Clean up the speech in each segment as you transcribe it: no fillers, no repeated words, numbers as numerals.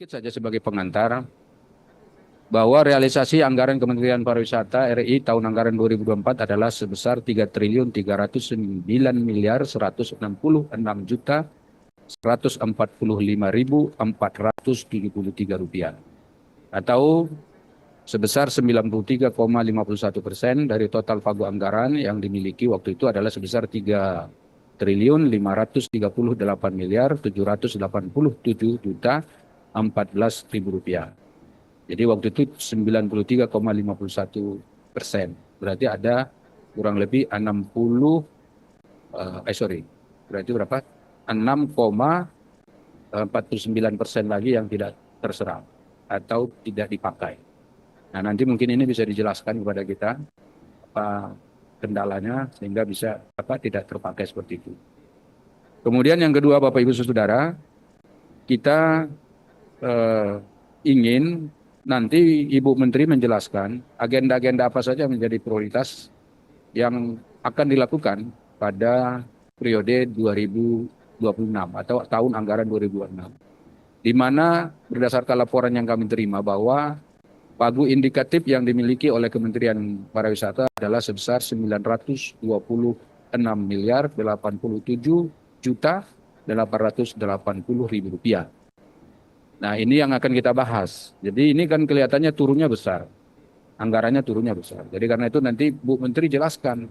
Sedikit saja sebagai pengantar, bahwa realisasi anggaran Kementerian Pariwisata RI tahun anggaran 2024 adalah sebesar 3.309.166.145.473 rupiah, atau sebesar 93,51% dari total pagu anggaran yang dimiliki waktu itu adalah sebesar 3.538.787.014.000 rupiah. Jadi waktu itu 93,51%. Berarti ada kurang lebih 6,49% lagi yang tidak terserap atau tidak dipakai. Nah, nanti mungkin ini bisa dijelaskan kepada kita apa kendalanya sehingga bisa tidak terpakai seperti itu. Kemudian yang kedua, Bapak Ibu Saudara, kita ingin nanti Ibu Menteri menjelaskan agenda-agenda apa saja menjadi prioritas yang akan dilakukan pada periode 2026 atau tahun anggaran 2026. Di mana berdasarkan laporan yang kami terima bahwa pagu indikatif yang dimiliki oleh Kementerian Pariwisata adalah sebesar 926.087.880.000 rupiah. Nah, ini yang akan kita bahas. Jadi ini kan kelihatannya turunnya besar. Anggarannya turunnya besar. Jadi karena itu nanti Bu Menteri jelaskan.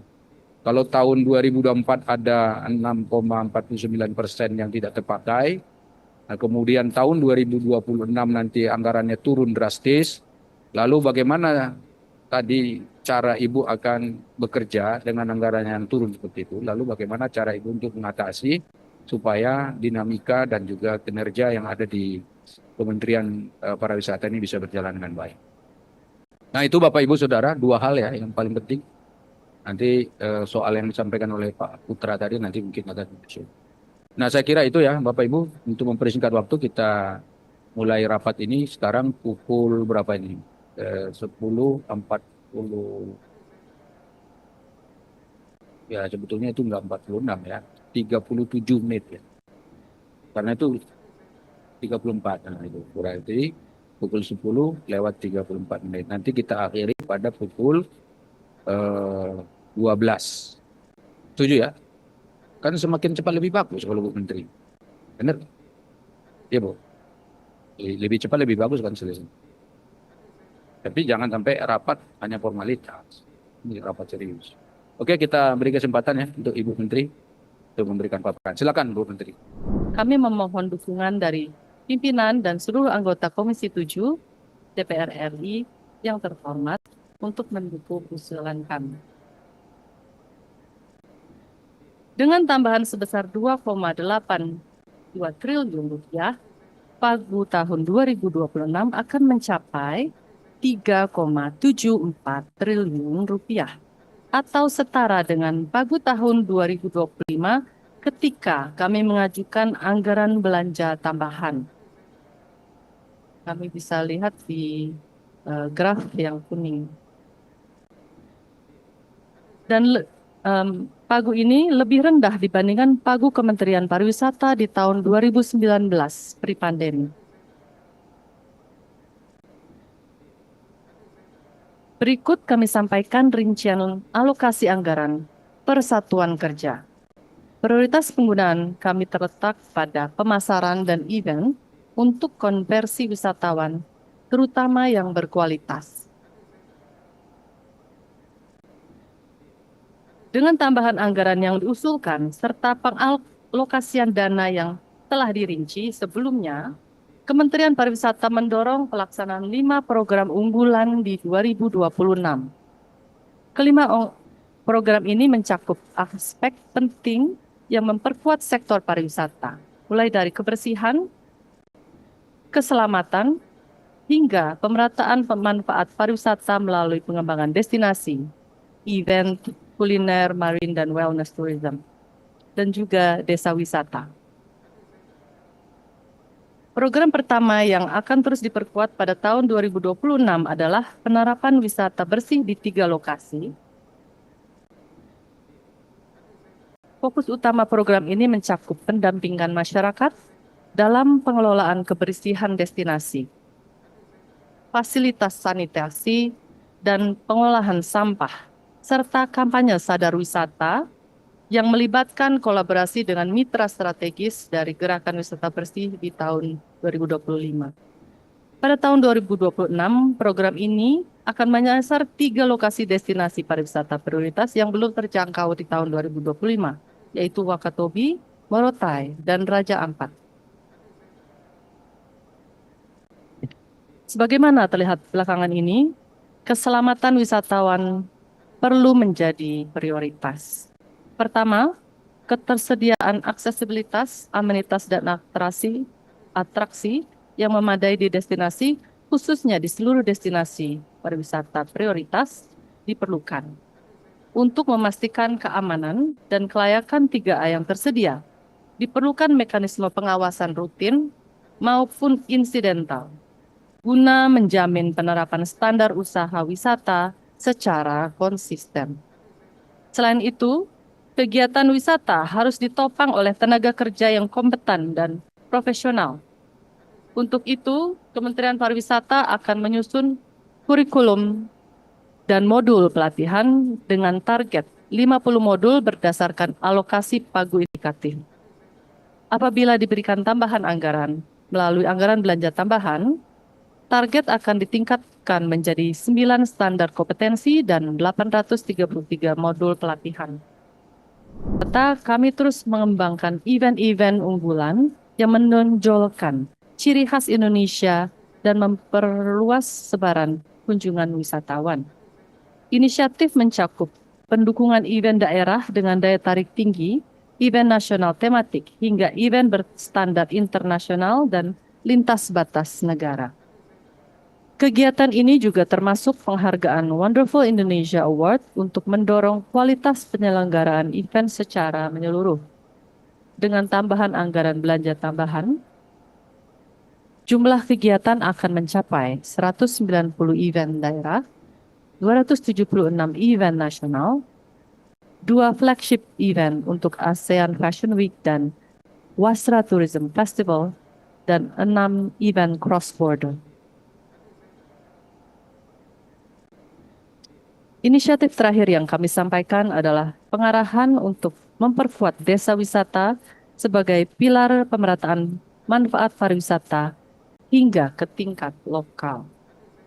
Kalau tahun 2024 ada 6,49% yang tidak terpakai. Nah, kemudian tahun 2026 nanti anggarannya turun drastis. Lalu bagaimana tadi cara Ibu akan bekerja dengan anggaran yang turun seperti itu? Lalu bagaimana cara Ibu untuk mengatasi supaya dinamika dan juga kinerja yang ada di Kementerian Pariwisata ini bisa berjalan dengan baik. Nah, itu Bapak Ibu Saudara, dua hal ya yang paling penting. Nanti soal yang disampaikan oleh Pak Putra tadi nanti mungkin ada discussion. Nah, saya kira itu ya Bapak Ibu, untuk mempersingkat waktu kita mulai rapat ini sekarang pukul berapa ini? 10.40. Ya, sebetulnya itu enggak 46 ya, 37 menit ya. Karena itu 34, nah itu berarti pukul 10:34. Nanti kita akhiri pada pukul 12. Setuju ya? Kan semakin cepat lebih bagus kalau Bu Menteri. Benar? Ya Bu? Lebih cepat lebih bagus kan selesai. Tapi jangan sampai rapat hanya formalitas. Ini rapat serius. Oke, kita beri kesempatan ya untuk Ibu Menteri untuk memberikan paparan. Silakan Bu Menteri. Kami memohon dukungan dari pimpinan dan seluruh anggota Komisi 7 DPR RI yang terhormat untuk mendukung usulan kami. Dengan tambahan sebesar 2,82 triliun rupiah, pagu tahun 2026 akan mencapai 3,74 triliun rupiah atau setara dengan pagu tahun 2025 ketika kami mengajukan anggaran belanja tambahan. Kami bisa lihat di graf yang kuning. Dan pagu ini lebih rendah dibandingkan pagu Kementerian Pariwisata di tahun 2019 pre-pandemi. Berikut kami sampaikan rincian alokasi anggaran per satuan kerja. Prioritas penggunaan kami terletak pada pemasaran dan event untuk konversi wisatawan, terutama yang berkualitas. Dengan tambahan anggaran yang diusulkan, serta pengalokasian dana yang telah dirinci sebelumnya, Kementerian Pariwisata mendorong pelaksanaan 5 program unggulan di 2026. Kelima program ini mencakup aspek penting yang memperkuat sektor pariwisata, mulai dari kebersihan, keselamatan, hingga pemerataan pemanfaat pariwisata melalui pengembangan destinasi, event, kuliner, marine, dan wellness tourism, dan juga desa wisata. Program pertama yang akan terus diperkuat pada tahun 2026 adalah penerapan wisata bersih di 3 lokasi. Fokus utama program ini mencakup pendampingan masyarakat, dalam pengelolaan kebersihan destinasi, fasilitas sanitasi, dan pengolahan sampah, serta kampanye sadar wisata yang melibatkan kolaborasi dengan mitra strategis dari Gerakan Wisata Bersih di tahun 2025. Pada tahun 2026, program ini akan menyasar 3 lokasi destinasi pariwisata prioritas yang belum terjangkau di tahun 2025, yaitu Wakatobi, Morotai, dan Raja Ampat. Sebagaimana terlihat belakangan ini, keselamatan wisatawan perlu menjadi prioritas. Pertama, ketersediaan aksesibilitas, amenitas, dan atraksi yang memadai di destinasi, khususnya di seluruh destinasi pariwisata prioritas, diperlukan. Untuk memastikan keamanan dan kelayakan 3A yang tersedia, diperlukan mekanisme pengawasan rutin maupun insidental guna menjamin penerapan standar usaha wisata secara konsisten. Selain itu, kegiatan wisata harus ditopang oleh tenaga kerja yang kompeten dan profesional. Untuk itu, Kementerian Pariwisata akan menyusun kurikulum dan modul pelatihan dengan target 50 modul berdasarkan alokasi pagu indikatif. Apabila diberikan tambahan anggaran melalui anggaran belanja tambahan, target akan ditingkatkan menjadi 9 standar kompetensi dan 833 modul pelatihan. Serta kami terus mengembangkan event-event unggulan yang menonjolkan ciri khas Indonesia dan memperluas sebaran kunjungan wisatawan. Inisiatif mencakup pendukungan event daerah dengan daya tarik tinggi, event nasional tematik, hingga event berstandar internasional dan lintas batas negara. Kegiatan ini juga termasuk penghargaan Wonderful Indonesia Award untuk mendorong kualitas penyelenggaraan event secara menyeluruh. Dengan tambahan anggaran belanja tambahan, jumlah kegiatan akan mencapai 190 event daerah, 276 event nasional, 2 flagship event untuk ASEAN Fashion Week dan Wasra Tourism Festival, dan 6 event cross-border. Inisiatif terakhir yang kami sampaikan adalah pengarahan untuk memperkuat desa wisata sebagai pilar pemerataan manfaat pariwisata hingga ke tingkat lokal.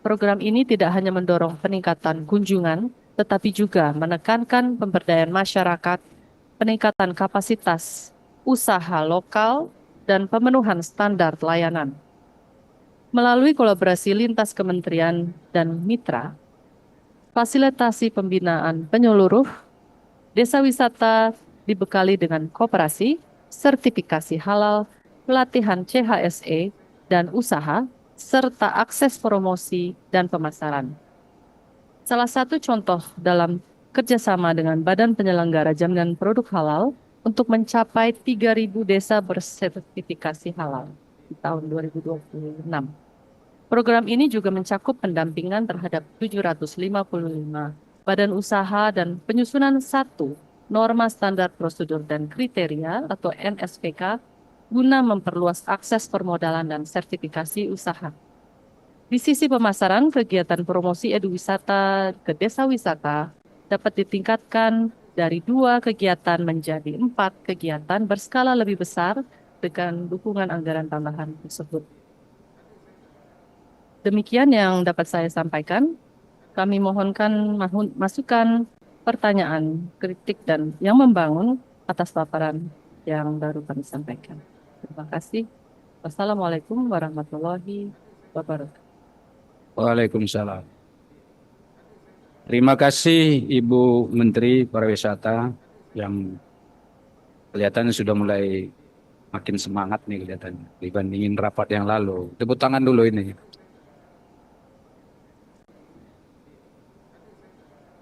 Program ini tidak hanya mendorong peningkatan kunjungan, tetapi juga menekankan pemberdayaan masyarakat, peningkatan kapasitas usaha lokal, dan pemenuhan standar layanan. Melalui kolaborasi lintas kementerian dan mitra, fasilitasi pembinaan penyeluruh, desa wisata dibekali dengan koperasi, sertifikasi halal, pelatihan CHSE, dan usaha, serta akses promosi dan pemasaran. Salah satu contoh dalam kerjasama dengan Badan Penyelenggara Jaminan Produk Halal untuk mencapai 3.000 desa bersertifikasi halal di tahun 2026. Program ini juga mencakup pendampingan terhadap 755 badan usaha dan penyusunan 1 norma standar prosedur dan kriteria atau NSPK guna memperluas akses permodalan dan sertifikasi usaha. Di sisi pemasaran, kegiatan promosi eduwisata ke desa wisata dapat ditingkatkan dari 2 kegiatan menjadi 4 kegiatan berskala lebih besar dengan dukungan anggaran tambahan tersebut. Demikian yang dapat saya sampaikan. Kami mohonkan masukan, pertanyaan, kritik, dan yang membangun atas paparan yang baru kami sampaikan. Terima kasih. Wassalamualaikum warahmatullahi wabarakatuh. Waalaikumsalam. Terima kasih Ibu Menteri Pariwisata yang kelihatannya sudah mulai makin semangat nih kelihatannya dibandingin rapat yang lalu. Tepuk tangan dulu ini.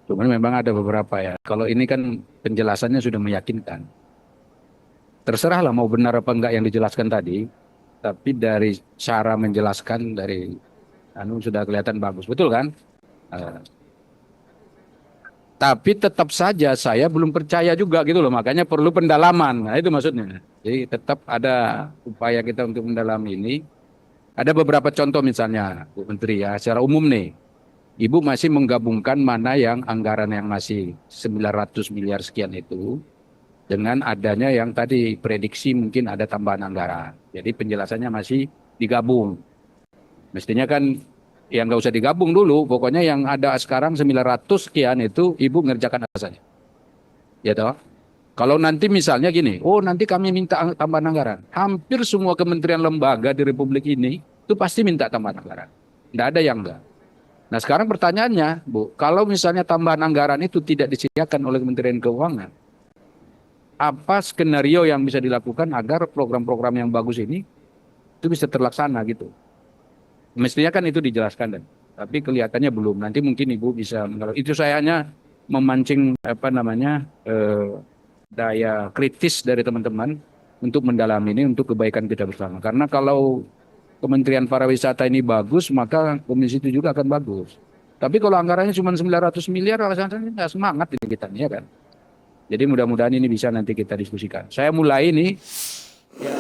Cuman memang ada beberapa ya. Kalau ini kan penjelasannya sudah meyakinkan. Terserahlah mau benar apa enggak yang dijelaskan tadi. Tapi dari cara menjelaskan dari sudah kelihatan bagus. Betul kan? Tapi tetap saja saya belum percaya juga gitu loh, makanya perlu pendalaman. Nah, itu maksudnya. Jadi tetap ada upaya kita untuk mendalami ini. Ada beberapa contoh misalnya, Bu Menteri ya, secara umum nih. Ibu masih menggabungkan mana yang anggaran yang masih 900 miliar sekian itu dengan adanya yang tadi prediksi mungkin ada tambahan anggaran. Jadi penjelasannya masih digabung. Mestinya kan yang nggak usah digabung dulu, pokoknya yang ada sekarang 900 sekian itu Ibu ngerjakan apa saja. Ya toh? Kalau nanti misalnya gini, oh nanti kami minta tambahan anggaran. Hampir semua kementerian lembaga di Republik ini itu pasti minta tambahan anggaran. Tidak ada yang enggak. Nah sekarang pertanyaannya, Bu, kalau misalnya tambahan anggaran itu tidak disediakan oleh Kementerian Keuangan, apa skenario yang bisa dilakukan agar program-program yang bagus ini itu bisa terlaksana gitu? Mestinya kan itu dijelaskan dan tapi kelihatannya belum. Nanti mungkin Ibu bisa itu saya hanya memancing apa namanya daya kritis dari teman-teman untuk mendalami ini untuk kebaikan kita bersama. Karena kalau Kementerian Pariwisata ini bagus, maka komisi itu juga akan bagus. Tapi kalau anggarannya cuma 900 miliar, alasannya nggak semangat ini kita, ya kan? Jadi mudah-mudahan ini bisa nanti kita diskusikan. Saya mulai ini. Ya.